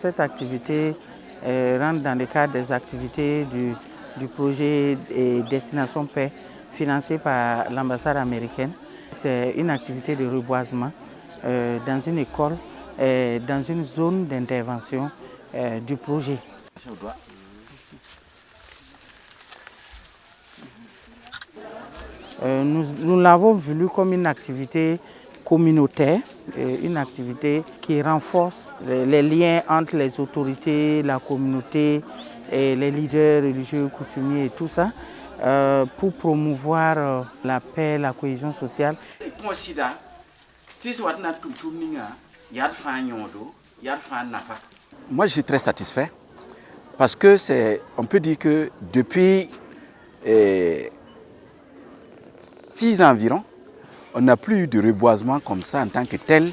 Cette activité rentre dans le cadre des activités du projet Destination Paix financé par l'ambassade américaine. C'est une activité de reboisement dans une école, dans une zone d'intervention du projet. Nous l'avons voulu comme une activité communautaire, une activité qui renforce les liens entre les autorités, la communauté, et les leaders religieux, coutumiers et tout ça, pour promouvoir la paix, la cohésion sociale. Moi, je suis très satisfait parce que on peut dire que depuis 6 ans environ, on n'a plus eu de reboisement comme ça en tant que tel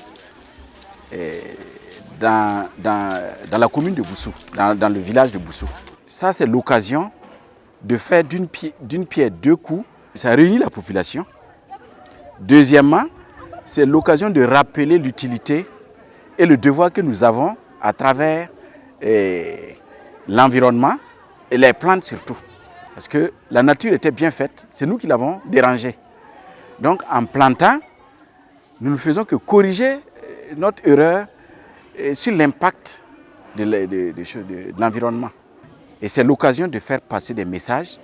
dans la commune de Boussou, dans le village de Boussou. Ça, c'est l'occasion de faire d'une pierre deux coups. Ça réunit la population. Deuxièmement, c'est l'occasion de rappeler l'utilité et le devoir que nous avons à travers l'environnement et les plantes surtout. Parce que la nature était bien faite, c'est nous qui l'avons dérangée. Donc en plantant, nous ne faisons que corriger notre erreur sur l'impact de l'environnement. Et c'est l'occasion de faire passer des messages.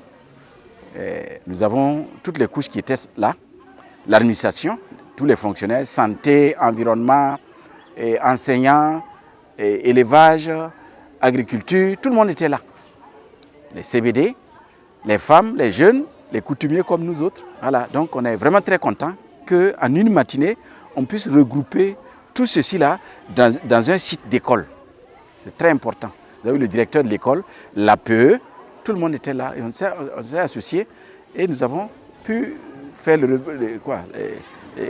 Nous avons toutes les couches qui étaient là, l'administration, tous les fonctionnaires, santé, environnement, enseignants, élevage, agriculture, tout le monde était là. Les CBD, les femmes, les jeunes, les coutumiers comme nous autres. Voilà, donc on est vraiment très content qu'en une matinée, on puisse regrouper tout ceci-là dans un site d'école. C'est très important. Vous avez le directeur de l'école, l'APE, tout le monde était là et on s'est associés et nous avons pu faire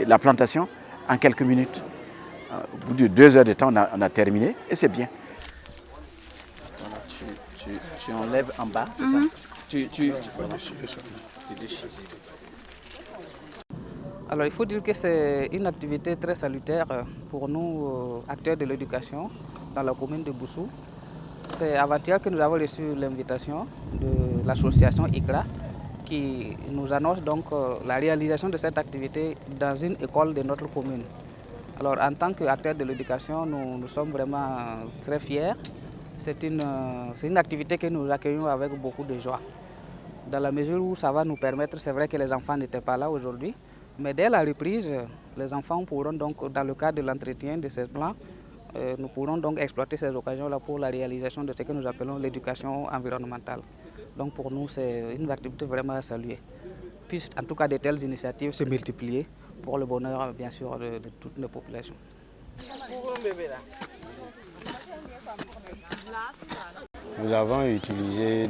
la plantation en quelques minutes. Au bout de 2 heures de temps, on a terminé et c'est bien. Voilà, tu enlèves en bas, c'est ça? Tu déchires. Alors il faut dire que c'est une activité très salutaire pour nous, acteurs de l'éducation dans la commune de Boussou. C'est avant-hier que nous avons reçu l'invitation de l'association ICRA qui nous annonce donc la réalisation de cette activité dans une école de notre commune. Alors en tant qu'acteurs de l'éducation, nous sommes vraiment très fiers. C'est une activité que nous accueillons avec beaucoup de joie. Dans la mesure où ça va nous permettre, c'est vrai que les enfants n'étaient pas là aujourd'hui, mais dès la reprise, les enfants pourront donc, dans le cadre de l'entretien de ces plans, nous pourrons donc exploiter ces occasions-là pour la réalisation de ce que nous appelons l'éducation environnementale. Donc pour nous, c'est une activité vraiment à saluer. Puis en tout cas, de telles initiatives se multiplier pour le bonheur, bien sûr, de toutes nos populations. Nous avons utilisé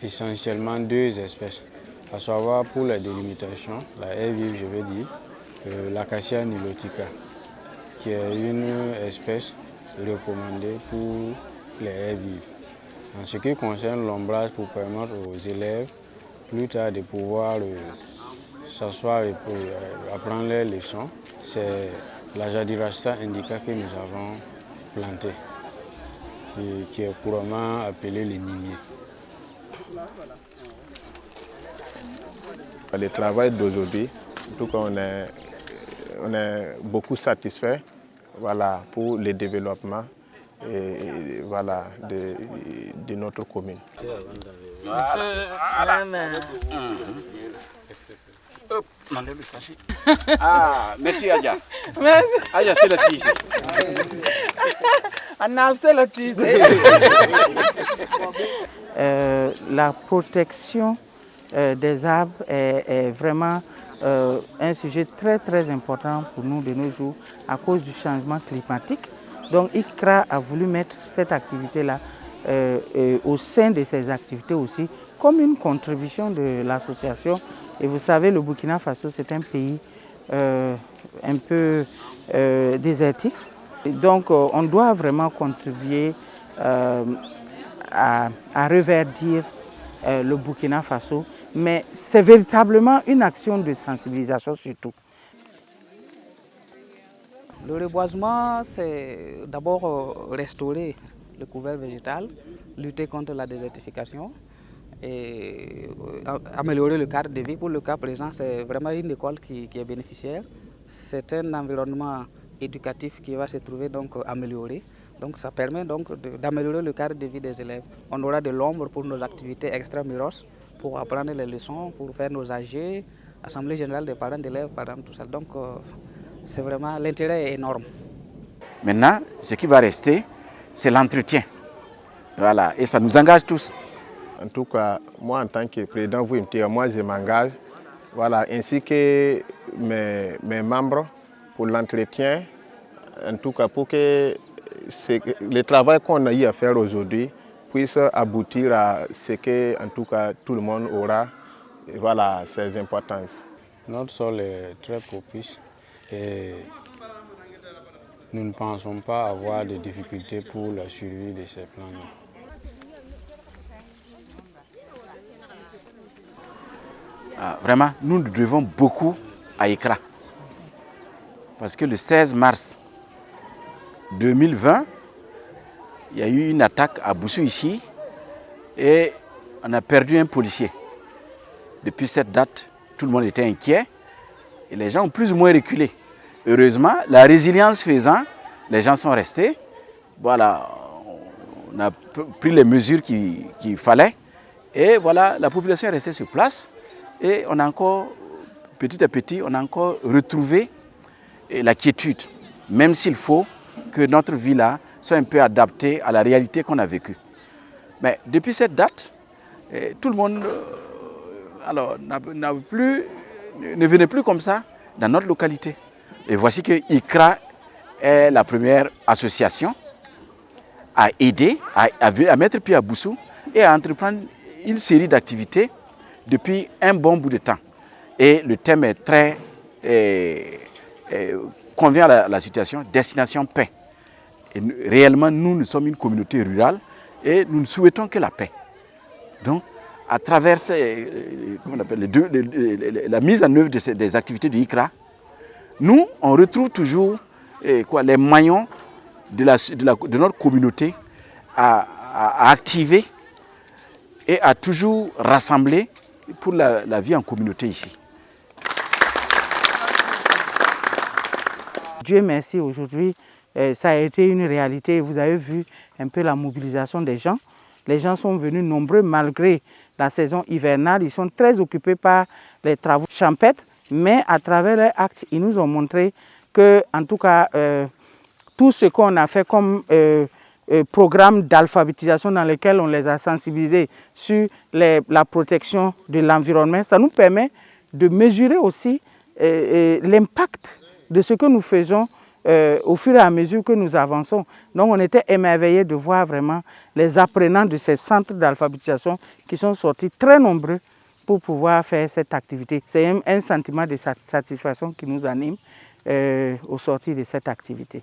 essentiellement 2 espèces, à savoir pour la délimitation, la haie vive, je veux dire, l'acacia nilotica, qui est une espèce recommandée pour les haies vives. En ce qui concerne l'ombrage, pour permettre aux élèves plus tard de pouvoir s'asseoir et apprendre les leçons, c'est la Jadirasta indica que nous avons planté, qui est couramment appelé le nimier. Le travail d'aujourd'hui, en tout cas, on est beaucoup satisfait, voilà, pour le développement et, voilà, de notre commune. Ah, merci Adja. Merci. Adja, c'est la tisse. La protection des arbres est vraiment un sujet très très important pour nous de nos jours à cause du changement climatique. Donc ICRA a voulu mettre cette activité-là au sein de ses activités aussi comme une contribution de l'association. Et vous savez, le Burkina Faso, c'est un pays un peu désertique. Donc on doit vraiment contribuer à reverdir le Burkina Faso. Mais c'est véritablement une action de sensibilisation surtout. Le reboisement, c'est d'abord restaurer le couvert végétal, lutter contre la désertification et améliorer le cadre de vie. Pour le cas présent, c'est vraiment une école qui est bénéficiaire. C'est un environnement éducatif qui va se trouver donc amélioré. Donc ça permet donc d'améliorer le cadre de vie des élèves. On aura de l'ombre pour nos activités extramuros, pour apprendre les leçons, pour faire nos AG, Assemblée générale des parents d'élèves, par exemple, tout ça. Donc c'est vraiment, l'intérêt est énorme. Maintenant, ce qui va rester, c'est l'entretien. Voilà, et ça nous engage tous. En tout cas, moi en tant que président VMTA, moi je m'engage, voilà, ainsi que mes membres pour l'entretien, en tout cas pour que le travail qu'on a eu à faire aujourd'hui puisse aboutir à ce que, en tout cas, tout le monde aura, voilà, ses importances. Notre sol est très propice et nous ne pensons pas avoir de difficultés pour la survie de ces plantes. Vraiment, nous nous devons beaucoup à ICRA. Parce que le 16 mars 2020, il y a eu une attaque à Boussou ici et on a perdu un policier. Depuis cette date, tout le monde était inquiet et les gens ont plus ou moins reculé. Heureusement, la résilience faisant, les gens sont restés. Voilà, on a pris les mesures qu'il fallait et voilà, la population est restée sur place. Et on a encore, petit à petit, on a encore retrouvé la quiétude, même s'il faut que notre vie là soit un peu adaptée à la réalité qu'on a vécue. Mais depuis cette date, tout le monde ne venait plus comme ça dans notre localité. Et voici que ICRA est la première association à aider, à mettre pied à Boussou et à entreprendre une série d'activités depuis un bon bout de temps. Et le thème est très convient à la situation, destination paix. Et réellement, nous sommes une communauté rurale et nous ne souhaitons que la paix. Donc, à travers la mise en œuvre des activités de ICRA, nous, on retrouve toujours les maillons de notre communauté à activer et à toujours rassembler pour la vie en communauté ici. Dieu merci, aujourd'hui, ça a été une réalité. Vous avez vu un peu la mobilisation des gens. Les gens sont venus nombreux malgré la saison hivernale. Ils sont très occupés par les travaux champêtres, mais à travers leurs actes, ils nous ont montré que, en tout cas, tout ce qu'on a fait comme programme d'alphabétisation dans lequel on les a sensibilisés sur la protection de l'environnement, ça nous permet de mesurer aussi l'impact de ce que nous faisons au fur et à mesure que nous avançons. Donc on était émerveillés de voir vraiment les apprenants de ces centres d'alphabétisation qui sont sortis très nombreux pour pouvoir faire cette activité. C'est un sentiment de satisfaction qui nous anime au sortir de cette activité.